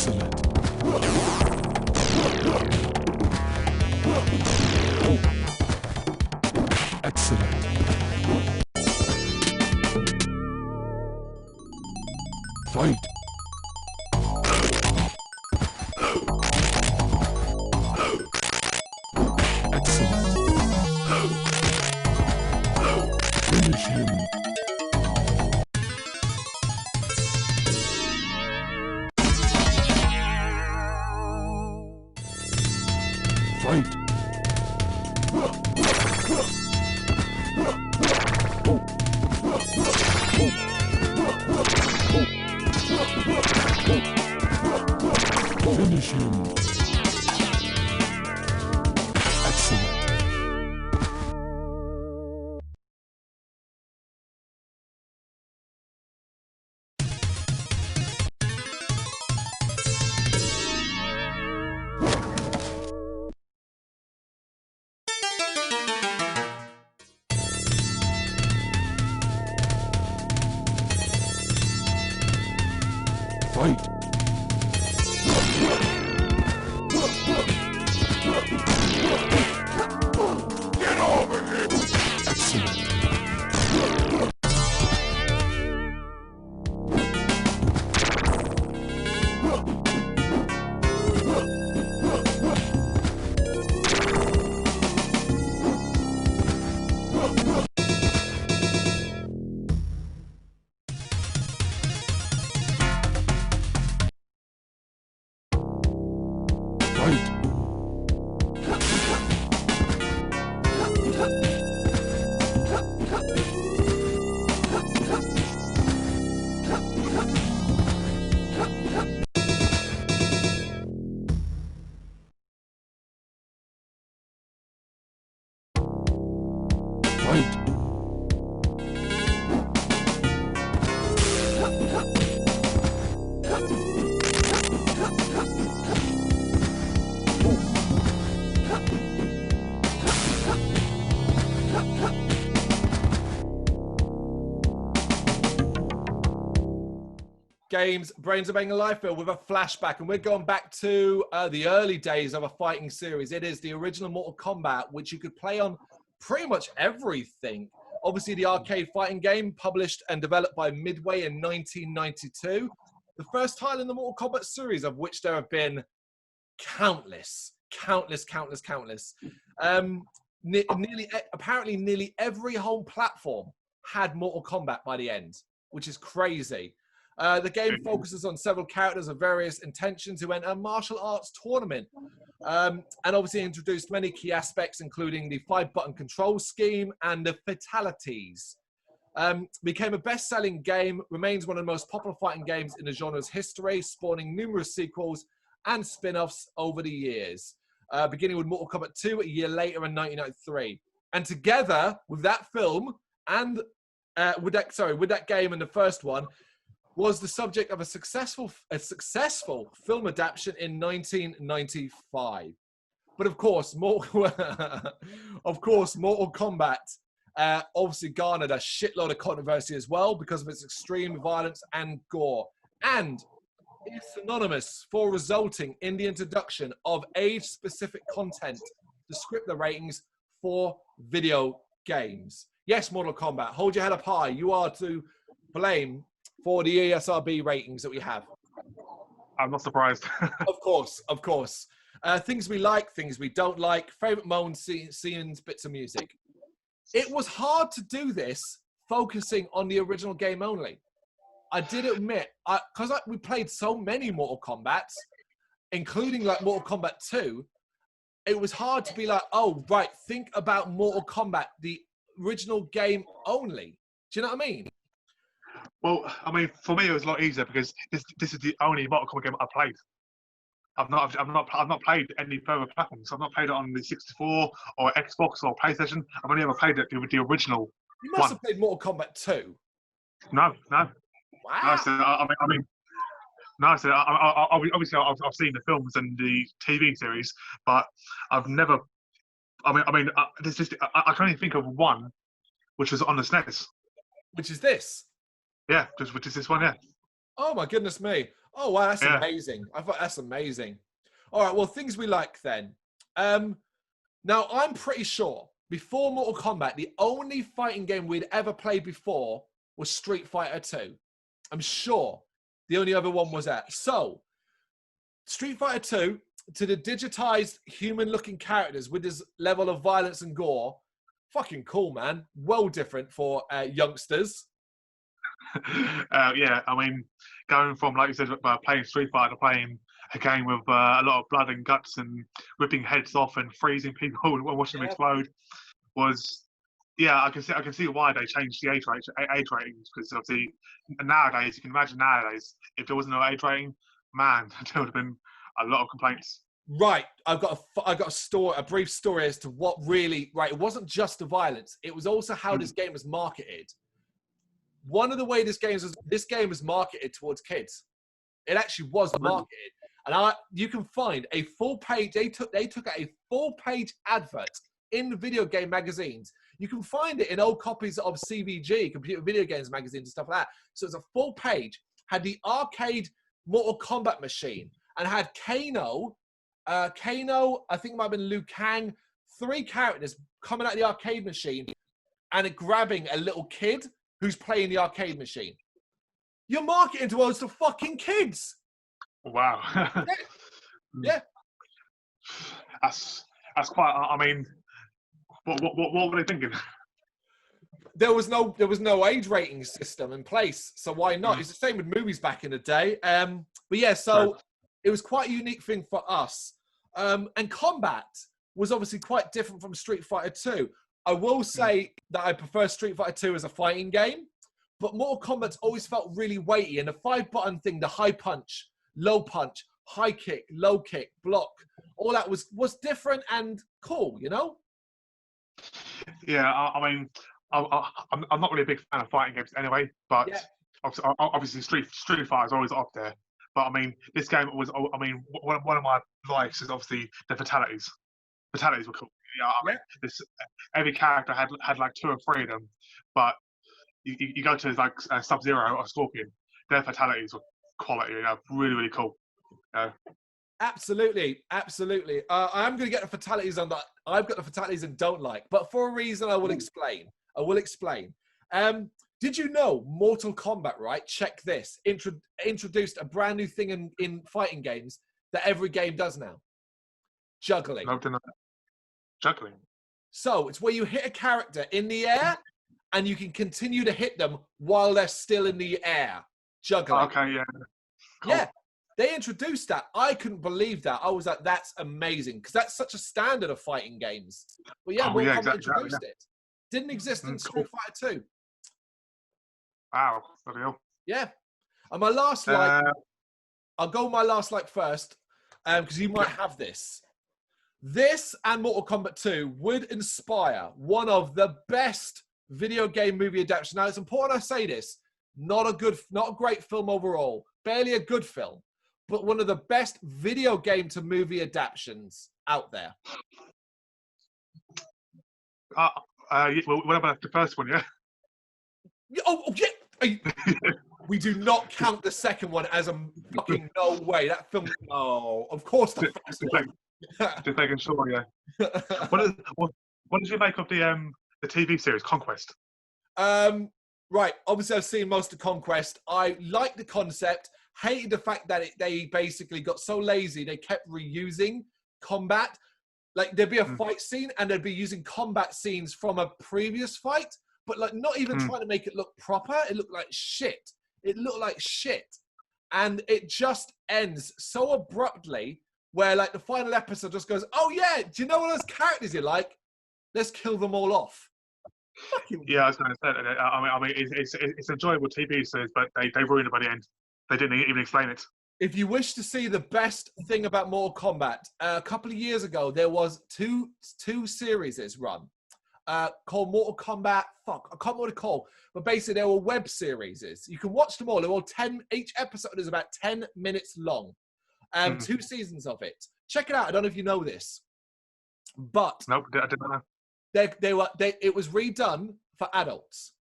Excellent. Excellent. Fight. Excellent. Finish him. Fight. Finish him. Excellent. Fight. Get over here. Excellent. Fight. Fight. Games, Brains of Bang Life with a flashback, and we're going back to the early days of a fighting series. It is the original Mortal Kombat, which you could play on pretty much everything. Obviously, the arcade fighting game, published and developed by Midway in 1992. The first title in the Mortal Kombat series, of which there have been countless. Apparently, nearly every home platform had Mortal Kombat by the end, which is crazy. The game focuses on several characters of various intentions who enter a martial arts tournament, and obviously introduced many key aspects, including the 5-button control scheme and the fatalities. Became a best-selling game, remains one of the most popular fighting games in the genre's history, spawning numerous sequels and spin-offs over the years, beginning with Mortal Kombat 2 a year later in 1993. And together with that film and with that game and the first one, was the subject of a successful film adaptation in 1995. But of course, Mortal Kombat obviously garnered a shitload of controversy as well because of its extreme violence and gore, and is synonymous for resulting in the introduction of age-specific content to script the ratings for video games. Yes, Mortal Kombat, hold your head up high. You are to blame for the ESRB ratings that we have. I'm not surprised. Of course. Things we like, things we don't like, favorite moments, scenes, bits of music. It was hard to do this focusing on the original game only. I did admit, because we played so many Mortal Kombats, including like Mortal Kombat 2, it was hard to be like, oh, right, think about Mortal Kombat, the original game only. Do you know what I mean? Well, I mean, for me, it was a lot easier because this is the only Mortal Kombat game I played. I've not played any further platforms. I've not played it on the 64 or Xbox or PlayStation. I've only ever played it with the original. You must have played Mortal Kombat 2. No. Wow. No, so obviously I've seen the films and the TV series, but I've never. There's just I can only think of one, which was on the SNES. Which is this? Yeah, which is this one, yeah. Oh my goodness me. Oh, wow, that's Yeah. amazing. I thought that's amazing. All right, well, things we like then. Now, I'm pretty sure before Mortal Kombat, the only fighting game we'd ever played before was Street Fighter 2. I'm sure the only other one was that. So, Street Fighter 2, to the digitized human-looking characters with this level of violence and gore, fucking cool, man. Well different for youngsters. Yeah, I mean, going from, like you said, playing Street Fighter to playing a game with a lot of blood and guts and ripping heads off and freezing people and watching them explode was, yeah, I can see why they changed the age ratings, because obviously nowadays, you can imagine nowadays, if there was no age rating, man, there would have been a lot of complaints. Right, I've got a brief story as to what really, right, it wasn't just the violence, it was also how this game was marketed. One of the way this game was marketed towards kids. It actually was marketed. And you can find a full page, they took a full page advert in the video game magazines. You can find it in old copies of CVG, Computer Video Games magazines and stuff like that. So it's a full page, had the arcade Mortal Kombat machine, and had Kano, I think it might have been Liu Kang, 3 characters coming out of the arcade machine and grabbing a little kid who's playing the arcade machine. You're marketing towards the fucking kids. Wow. Yeah. That's quite. I mean, what were they thinking? There was no age rating system in place, so why not? It's the same with movies back in the day. But yeah, so it was quite a unique thing for us. And combat was obviously quite different from Street Fighter 2. I will say that I prefer Street Fighter 2 as a fighting game, but Mortal Kombat's always felt really weighty. And the 5-button thing, the high punch, low punch, high kick, low kick, block, all that was different and cool, you know? Yeah, I mean, I'm not really a big fan of fighting games anyway, but obviously Street Fighter is always up there. But I mean, this game was, I mean, one of my likes is obviously the fatalities. Fatalities were cool. Yeah, I mean, every character had like 2 or 3 of them, but you go to like Sub-Zero or Scorpion, their fatalities were quality. You know, really, really cool. Absolutely. I'm going to get the fatalities on that. I've got the fatalities and don't like, but for a reason I will explain. Did you know Mortal Kombat, right? Check this. Introduced a brand new thing in fighting games that every game does now. Juggling. Juggling. So it's where you hit a character in the air and you can continue to hit them while they're still in the air. Juggling. Okay, yeah. Cool. Yeah. They introduced that. I couldn't believe that. I was like, that's amazing. Because that's such a standard of fighting games. But yeah, Mortal Kombat introduced it. Didn't exist in Street Fighter 2. Wow, bloody hell. Yeah. And my last like, I'll go with my last like first, because you might have this. This and Mortal Kombat 2 would inspire one of the best video game movie adaptations. Now, it's important I say this. Not a great film overall. Barely a good film. But one of the best video game to movie adaptations out there. What about the first one, yeah? Oh yeah. We do not count the second one as a fucking no way. That film, no. Of course the first one. Just making sure, yeah. What did you make of the TV series Conquest? Right. Obviously, I've seen most of Conquest. I like the concept. Hated the fact that they basically got so lazy. They kept reusing combat. Like there'd be a fight scene and they'd be using combat scenes from a previous fight, but like not even trying to make it look proper. It looked like shit. And it just ends so abruptly where like the final episode just goes, oh yeah, do you know what those characters you like? Let's kill them all off. Yeah, I was going to say that. I mean, it's enjoyable TV series, but they ruined it by the end. They didn't even explain it. If you wish to see the best thing about Mortal Kombat, a couple of years ago, there was two series run called Mortal Kombat. I can't remember what they're called, but basically they were web series. You can watch them all. They're all 10. Each episode is about 10 minutes long. 2 seasons of it. Check it out. I don't know if you know this, but nope, I didn't know. It was redone for adults.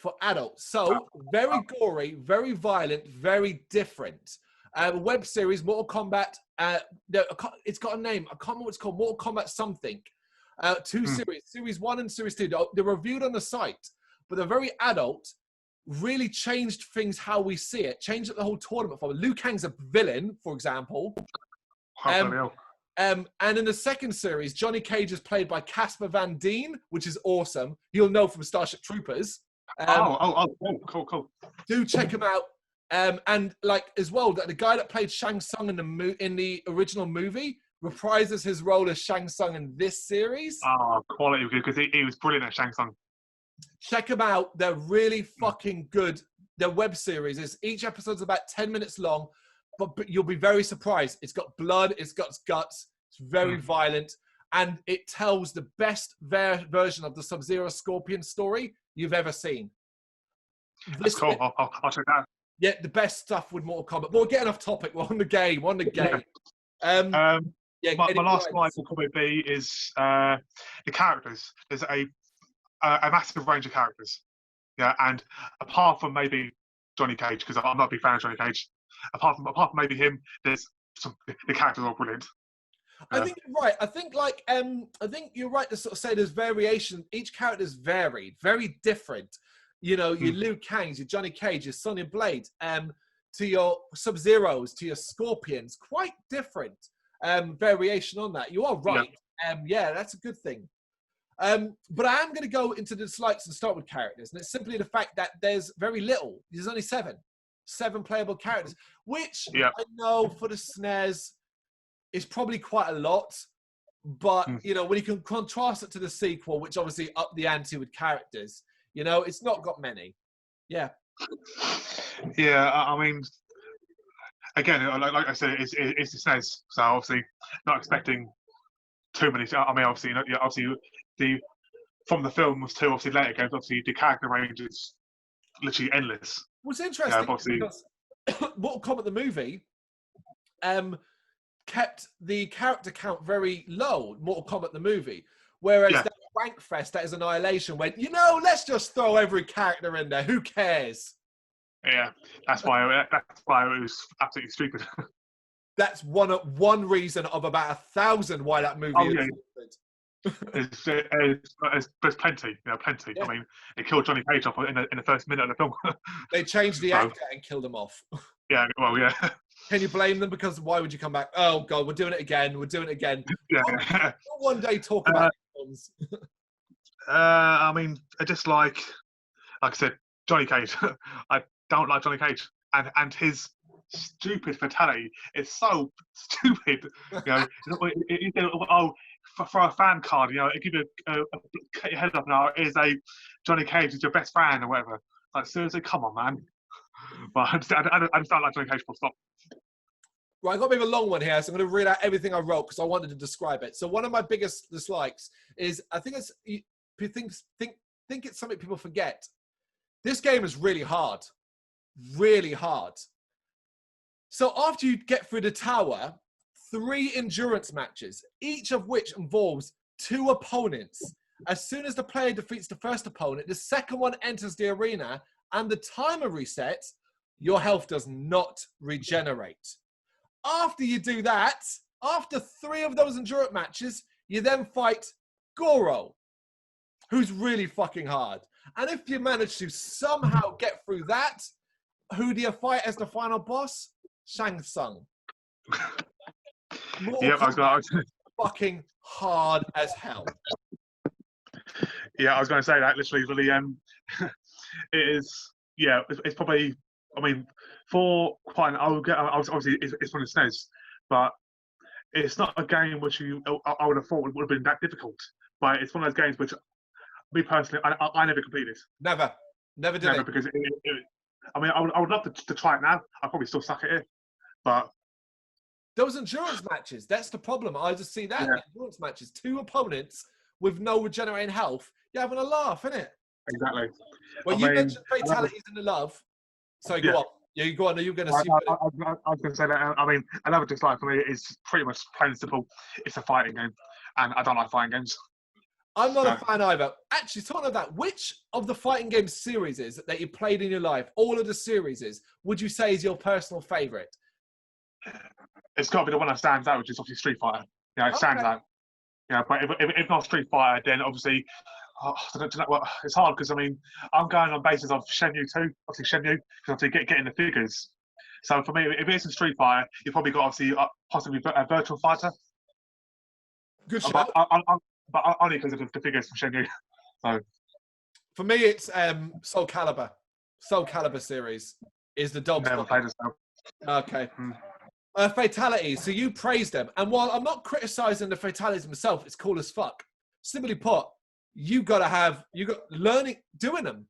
for adults. So very gory, very violent, very different. Web series, Mortal Kombat. It's got a name. I can't remember what it's called. Mortal Kombat something. Two series, series 1 and series 2. They're reviewed on the site, but they're very adult. Really changed things how we see it. Changed up the whole tournament form. Liu Kang's a villain, for example. And in the second series, Johnny Cage is played by Casper Van Dien, which is awesome. You'll know from Starship Troopers. Cool. Do check him out. And like as well, the guy that played Shang Tsung in the original movie reprises his role as Shang Tsung in this series. Oh, quality, because he was brilliant at Shang Tsung. Check them out. They're really fucking good. They're web series. Each episode's about 10 minutes long, but you'll be very surprised. It's got blood. It's got guts. It's very violent. And it tells the best version of the Sub-Zero Scorpion story you've ever seen. That's cool. I'll check that out. Yeah, the best stuff with Mortal Kombat. But we're getting off topic. We're on the game. My last slide will probably be is the characters. There's a massive range of characters. Yeah, and apart from maybe Johnny Cage, because I'm not a big fan of Johnny Cage, apart from maybe him, the characters are brilliant. I think you're right. I think you're right to sort of say there's variation. Each character is varied, very different. You know, your Liu Kangs, your Johnny Cage, your Sonya Blade, to your Sub-Zeros, to your Scorpions, quite different variation on that. You are right. Yeah, that's a good thing. But I am going to go into the dislikes and start with characters. And it's simply the fact that there's very little. There's only seven playable characters, which I know for the SNES is probably quite a lot. But, you know, when you can contrast it to the sequel, which obviously upped the ante with characters, you know, it's not got many. Yeah. Yeah, I mean, again, like I said, it's the SNES. So obviously not expecting too many. I mean, obviously, from the films to obviously later games, obviously the character range is literally endless. What's interesting because Mortal Kombat the movie kept the character count very low. Mortal Kombat the movie, whereas that Wank Fest, that is Annihilation, went, you know, let's just throw every character in there. Who cares? Yeah, that's why it was absolutely stupid. That's one reason of about 1,000 why that movie is stupid. There's plenty, plenty. Yeah. I mean, it killed Johnny Cage off in the first minute of the film. They changed the actor and killed him off. Yeah, well, yeah. Can you blame them? Because why would you come back? Oh, God, we're doing it again. Yeah. We'll one day talk about films. I mean, just like I said, Johnny Cage. I don't like Johnny Cage. And his stupid fatality is so stupid. You know, for a fan card, you know, give you cut your head up now. Is a Johnny Cage is your best fan or whatever? Like seriously, come on, man. But I just don't like Johnny Cage. Full stop. Right, I've got a bit of a long one here, so I'm going to read out everything I wrote because I wanted to describe it. So one of my biggest dislikes is I think it's something people forget. This game is really hard. Really hard. So after you get through the tower, 3 endurance matches, each of which involves 2 opponents. As soon as the player defeats the first opponent, the second one enters the arena and the timer resets, your health does not regenerate. After you do that, after 3 of those endurance matches, you then fight Goro, who's really fucking hard. And if you manage to somehow get through that, who do you fight as the final boss? Shang Tsung. Fucking hard as hell. Yeah, I was going to say that literally. It is. Yeah, it's probably. I mean, for quite. Obviously, it's from the SNES, but it's not a game which I would have thought would have been that difficult. But it's one of those games which, me personally, I never completed. Never did it. Because I mean, I would love to try it now. I'd probably still suck at it, but those endurance matches, that's the problem. I just see that endurance matches, 2 opponents with no regenerating health. You're having a laugh, innit? Exactly. Well, you mentioned fatalities in the love. So go on. Yeah, you go on. Are you going to see? I was going to say that. I mean, another dislike for me is pretty much plain and simple. It's a fighting game, and I don't like fighting games. I'm not a fan either. Actually, talking of that, which of the fighting game series that you played in your life, all of the series, would you say is your personal favourite? It's got to be the one that stands out, which is obviously Street Fighter. Yeah, it stands out. Yeah, but if not Street Fighter, then obviously, it's hard because I mean, I'm going on basis of Shenmue 2, obviously Shenmue, because obviously getting the figures. So for me, if it isn't Street Fighter, you've probably got obviously possibly a Virtual Fighter. Good shout. But only because of the figures from Shenmue. So for me, it's Soul Calibur. Soul Calibur series is the dog's. Never played it. Okay. Fatalities. So you praise them, and while I'm not criticizing the fatalities myself, it's cool as fuck. Simply put, you got learning, doing them.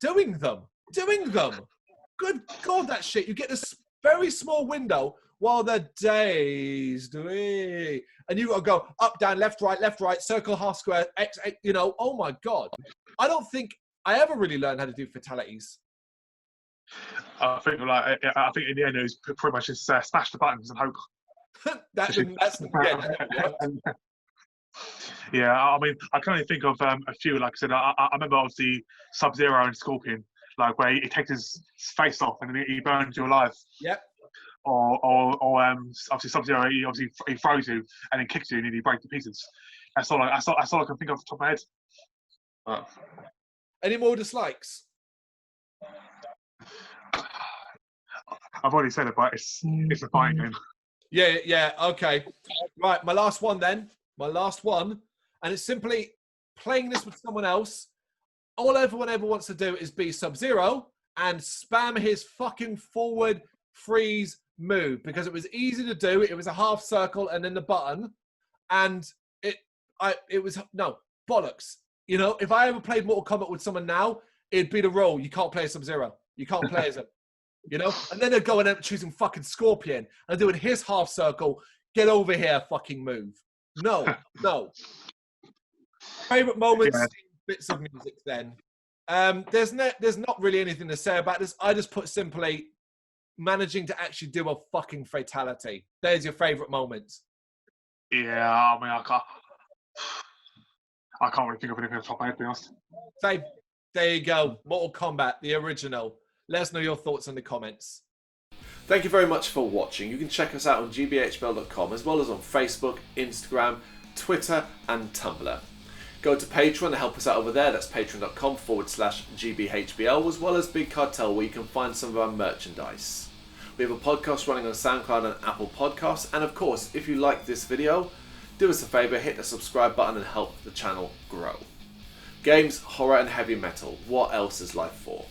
Good God, that shit. You get this very small window while they're dazed, and you got to go up, down, left, right, circle, half square, X. You know, oh my God. I don't think I ever really learned how to do fatalities. I think in the end it was pretty much just smash the buttons and hope. Yeah, I mean, I can only think of a few. Like I said, I remember obviously Sub-Zero and Scorpion, like where he takes his face off and then he burns you alive. Yep. Or obviously Sub-Zero, he throws you and then kicks you and then you break to pieces. That's all I can think of off the top of my head. Any more dislikes? I've already said it, but it's a fighting game. Yeah, okay. Right, my last one, and it's simply playing this with someone else. All everyone ever wants to do is be Sub-Zero and spam his fucking forward freeze move because it was easy to do. It was a half circle and then the button, and it was no bollocks. You know, if I ever played Mortal Kombat with someone now, it'd be the rule. You can't play Sub-Zero. You can't play as him. You know? And then they're going out choosing fucking Scorpion and doing his half circle, get over here fucking move. No. Favorite moments, bits of music then. There's not really anything to say about this. I just put simply managing to actually do a fucking fatality. There's your favorite moments. Yeah, I mean, I can't really think of anything off the top of my head, to be honest. Same. There you go. Mortal Kombat, the original. Let us know your thoughts in the comments. Thank you very much for watching. You can check us out on gbhbl.com as well as on Facebook, Instagram, Twitter and Tumblr. Go to Patreon to help us out over there. That's patreon.com/GBHBL, as well as Big Cartel, where you can find some of our merchandise. We have a podcast running on SoundCloud and Apple Podcasts. And of course, if you like this video, do us a favour, hit the subscribe button and help the channel grow. Games, horror and heavy metal. What else is life for?